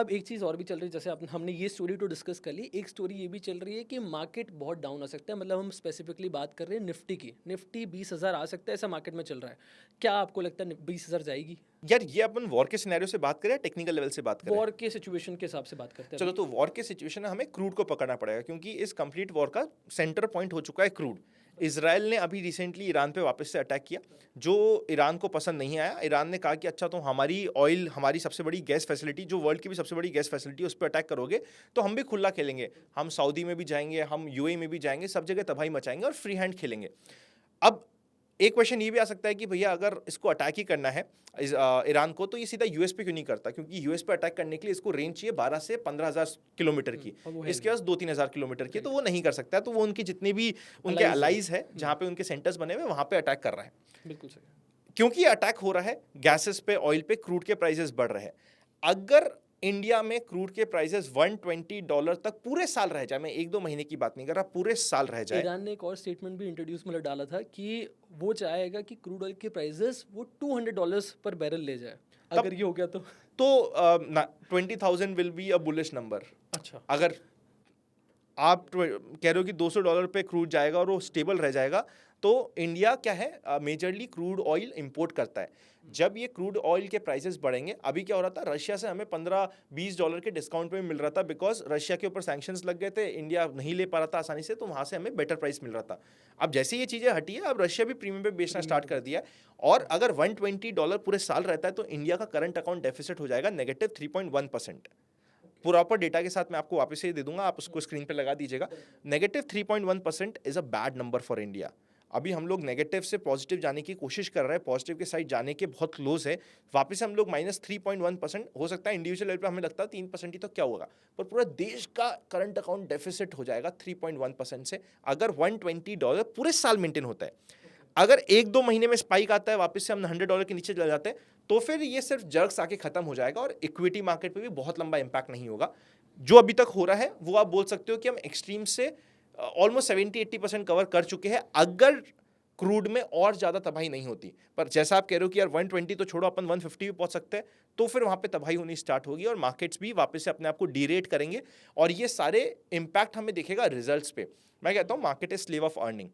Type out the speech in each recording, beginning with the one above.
अब एक चीज़ और भी चल रही है, जैसे हमने ये स्टोरी तो डिस्कस कर ली, एक स्टोरी ये भी चल रही है कि मार्केट बहुत डाउन आ सकता है। मतलब हम स्पेसिफिकली बात कर रहे हैं निफ्टी की, निफ्टी 20,000 आ सकता है, ऐसा मार्केट में चल रहा है। क्या आपको लगता है 20,000 जाएगी? यार ये अपन वॉर के सिनेरियो से बात करें, टेक्निकल लेवल से बात करें? वॉर के सिचुएशन के हिसाब से बात करते हैं चलो, अभी। तो वॉर के सिचुएशन में हमें क्रूड को पकड़ना पड़ेगा, क्योंकि इस कंप्लीट वॉर का सेंटर पॉइंट हो चुका है क्रूड। इसराइल ने अभी रिसेंटली ईरान पे वापस से अटैक किया, जो ईरान को पसंद नहीं आया। ईरान ने कहा कि अच्छा, तो हमारी ऑयल, हमारी सबसे बड़ी गैस फैसिलिटी, जो वर्ल्ड की भी सबसे बड़ी गैस फैसिलिटी, उस पर अटैक करोगे तो हम भी खुला खेलेंगे। हम सऊदी में भी जाएंगे, हम यूएई में भी जाएंगे, सब जगह तबाही मचाएंगे और फ्री हैंड खेलेंगे। अब एक क्वेश्चन ये भी आ सकता है कि भैया अगर इसको अटैक ही करना है ईरान को, तो ये सीधा यूएस पे क्यों नहीं करता? क्योंकि यूएस पे अटैक करने के लिए इसको रेंज चाहिए 12 से 15,000 किलोमीटर की, और वो है इसके नहीं। पास 2-3 हज़ार किलोमीटर की, तो वो नहीं कर सकता है। तो वो उनकी जितनी भी उनके अलाइज है। अलाइज है, जहाँ पे उनके सेंटर्स बने हुए, वहां पे अटैक कर रहा है। बिल्कुल सही। क्योंकि अटैक हो रहा है गैसेस पे, ऑयल पे, क्रूड के प्राइसेस बढ़ रहे हैं। अगर इंडिया में क्रूड के प्राइसेस $120 तक पूरे साल रह जाए, मैं 1-2 महीने की बात नहीं कर रहा, पूरे साल रह जाए। ईरान ने एक और स्टेटमेंट भी इंट्रोड्यूस मतलब डाला था कि वो चाहेगा कि क्रूड ऑयल के प्राइसेस वो $200 पर बैरल ले जाए। तब अगर ये हो गया तो 20,000 will be a bullish number. अच्छा। अगर आप कह रहे हो कि $200 पे क्रूड जाएगा और वो स्टेबल रह जाएगा, तो इंडिया क्या है, मेजरली क्रूड ऑयल इंपोर्ट करता है। जब ये क्रूड ऑयल के प्राइसेस बढ़ेंगे, अभी क्या हो रहा था, रशिया से हमें $15-20 के डिस्काउंट पे मिल रहा था, बिकॉज रशिया के ऊपर सैंक्शंस लग गए थे, इंडिया नहीं ले पा रहा था आसानी से, तो वहां से हमें बेटर प्राइस मिल रहा था। अब जैसे ये चीजें हटी है, अब रशिया भी प्रीमियम पे बेचना स्टार्ट कर दिया है। और अगर $120 पूरे साल रहता है, तो इंडिया का करंट अकाउंट डेफिसिट हो जाएगा -3.1%। प्रॉपर डेटा के साथ मैं आपको वापस से दे दूंगा, आप उसको स्क्रीन पे लगा दीजिएगा। -3.1% is a bad number for India. अभी हम लोग नेगेटिव से पॉजिटिव जाने की कोशिश कर रहे हैं, पॉजिटिव के साइड जाने के बहुत क्लोज है। वापस हम लोग -3.1%, हो सकता है इंडिविजुअल लेवल पे हमें लगता है 3% ही तो क्या होगा, पर पूरा देश का करंट अकाउंट डेफिसिट हो जाएगा 3.1% से, अगर $120 पूरे साल मेंटेन होता है। अगर 1-2 महीने में स्पाइक आता है, वापस से हम $100 के नीचे चले जाते हैं, तो फिर ये सिर्फ जर्क्स आके खत्म हो जाएगा और इक्विटी मार्केट पे भी बहुत लंबा इंपैक्ट नहीं होगा। जो अभी तक हो रहा है वो आप बोल सकते हो कि हम एक्सट्रीम से ऑलमोस्ट 70-80% कवर कर चुके हैं, अगर क्रूड में और ज्यादा तबाही नहीं होती। पर जैसा आप कह रहे हो कि यार 120 तो छोड़ो, अपन 150 भी पहुंच सकते हैं, तो फिर वहां पे तबाही होनी स्टार्ट होगी और मार्केट्स भी वापस से अपने आप को डीरेट करेंगे, और ये सारे इंपैक्ट हमें दिखेगा रिजल्ट्स पे। मैं कहता हूं market is slave of earning.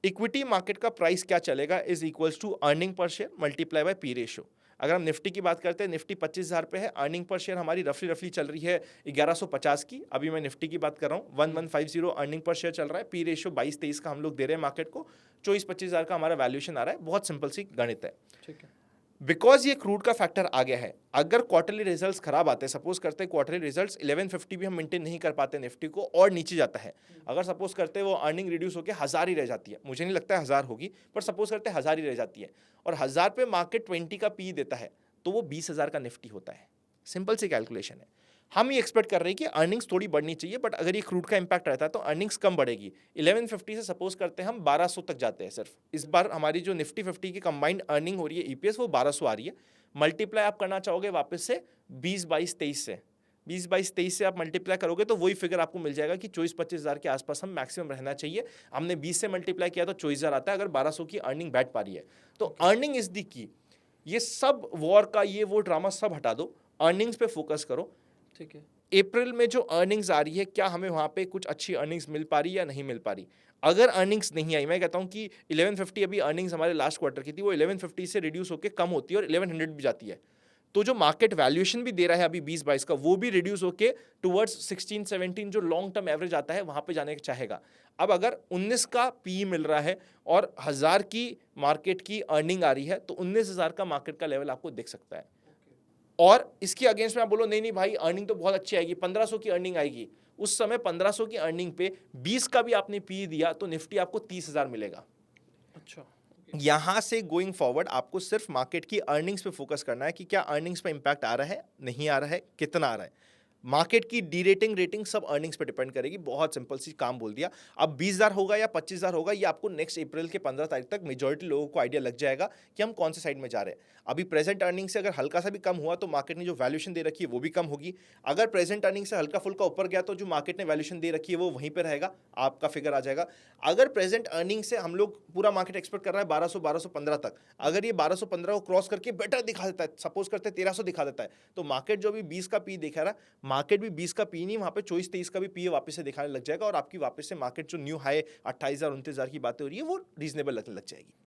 Equity market का प्राइस क्या चलेगा इज इक्वल्स टू अर्निंग पर share multiply by P ratio. अगर हम निफ्टी की बात करते हैं, निफ्टी 25,000 पे है, अर्निंग पर शेयर हमारी रफली चल रही है 1150 की। अभी मैं निफ्टी की बात कर रहा हूँ, 1150 अर्निंग पर शेयर चल रहा है, पी रेशियो 22-23 का हम लोग दे रहे हैं मार्केट को, 24-25,000 का हमारा वैल्यूएशन आ रहा है। बहुत सिंपल सी गणित है। ठीक है। बिकॉज ये क्रूड का फैक्टर आ गया है, अगर क्वार्टरली रिजल्ट्स खराब आते हैं, सपोज करते हैं क्वार्टरली रिजल्ट्स 1150 भी हम मेंटेन नहीं कर पाते, निफ्टी को और नीचे जाता है, अगर सपोज करते हैं वो अर्निंग रिड्यूस होकर 1,000 ही रह जाती है, मुझे नहीं लगता है 1,000 होगी, पर सपोज करते हैं 1,000 ही रह जाती है, और 1,000 पे मार्केट 20 का पी देता है, तो वो 20,000 का निफ्टी होता है। सिंपल सी कैलकुलेशन है। हम ये एक्सपेक्ट कर रहे हैं कि अर्निंग्स थोड़ी बढ़नी चाहिए, बट अगर ये क्रूड का इंपैक्ट रहता है तो अर्निंग्स कम बढ़ेगी। 1150 से सपोज करते हैं हम 1200 तक जाते हैं सिर्फ, इस बार हमारी जो निफ्टी 50 की कंबाइंड अर्निंग हो रही है ईपीएस, वो 1200 आ रही है। मल्टीप्लाई आप करना चाहोगे वापस से 20-22-23 से, 20-22-23 से आप मल्टीप्लाई करोगे तो वही फिगर आपको मिल जाएगा कि 24-25,000 के आसपास हम मैक्सिमम रहना चाहिए। हमने 20 से मल्टीप्लाई किया तो 24,000 आता है, अगर 1200 की अर्निंग बैठ पा रही है तो अर्निंग इज दी की। ये सब वॉर का ये वो ड्रामा सब हटा दो, अर्निंग्स पे फोकस करो। ठीक है। अप्रैल में जो अर्निंग्स आ रही है, क्या हमें वहां पे कुछ अच्छी अर्निंग्स मिल पा रही है या नहीं मिल पा रही? अगर अर्निंग्स नहीं आई, मैं कहता हूं कि 1150 अभी अर्निंग्स हमारे लास्ट क्वार्टर की थी, वो 1150 से रिड्यूस होकर कम होती है और 1100 भी जाती है, तो जो मार्केट वैल्यूएशन भी दे रहा है अभी 20-22 का, वो भी रिड्यूस होके टुवर्ड्स 16-17 जो लॉन्ग टर्म एवरेज आता है वहां पे जाने चाहेगा। अब अगर 19 का पी मिल रहा है और 1,000 की मार्केट की अर्निंग आ रही है, तो 19,000 का मार्केट का लेवल आपको दिख सकता है। और इसके अगेंस्ट में आप बोलो नहीं नहीं भाई अर्निंग तो बहुत अच्छी आएगी, 1500 की अर्निंग आएगी, उस समय 1500 की अर्निंग पे 20 का भी आपने पी दिया तो निफ्टी आपको 30,000 मिलेगा। अच्छा। यहां से गोइंग फॉरवर्ड आपको सिर्फ मार्केट की अर्निंग्स पे फोकस करना है कि क्या अर्निंग्स पे इंपैक्ट आ रहा है, नहीं आ रहा है, कितना आ रहा है। मार्केट की डी रेटिंग रेटिंग सब अर्निंग्स पे डिपेंड करेगी। बहुत सिंपल सी काम बोल दिया। अब 20,000 होगा या 25,000 होगा, ये आपको नेक्स्ट अप्रैल के 15 तारीख तक मेजॉरिटी लोगों को आइडिया लग जाएगा कि हम कौन से साइड में जा रहे हैं। अभी प्रेजेंट अर्निंग से अगर हल्का सा भी कम हुआ तो मार्केट ने जो वैल्यूएशन दे रखी है वो भी कम होगी। अगर प्रेजेंट अर्निंग से हल्का फुल्का ऊपर गया तो जो मार्केट ने वैल्यूएशन दे रखी है वो वहीं पे रहेगा, आपका फिगर आ जाएगा। अगर प्रेजेंट अर्निंग से हम लोग पूरा मार्केट एक्सपेक्ट कर रहा है 1200-1215 तक, अगर ये 1215 को क्रॉस करके बेटर दिखा देता है, सपोज करते हैं 1300 दिखा देता है, तो मार्केट जो अभी 20 का पी दिखा रहा है, मार्केट भी 20 का पी नहीं, वहां पे 24-23 का भी पी वापस से दिखाने लग जाएगा और आपकी वापस से मार्केट जो न्यू हाई 28,000 29,000 की बातें हो रही है वो रीजनेबल लगने लग जाएगी।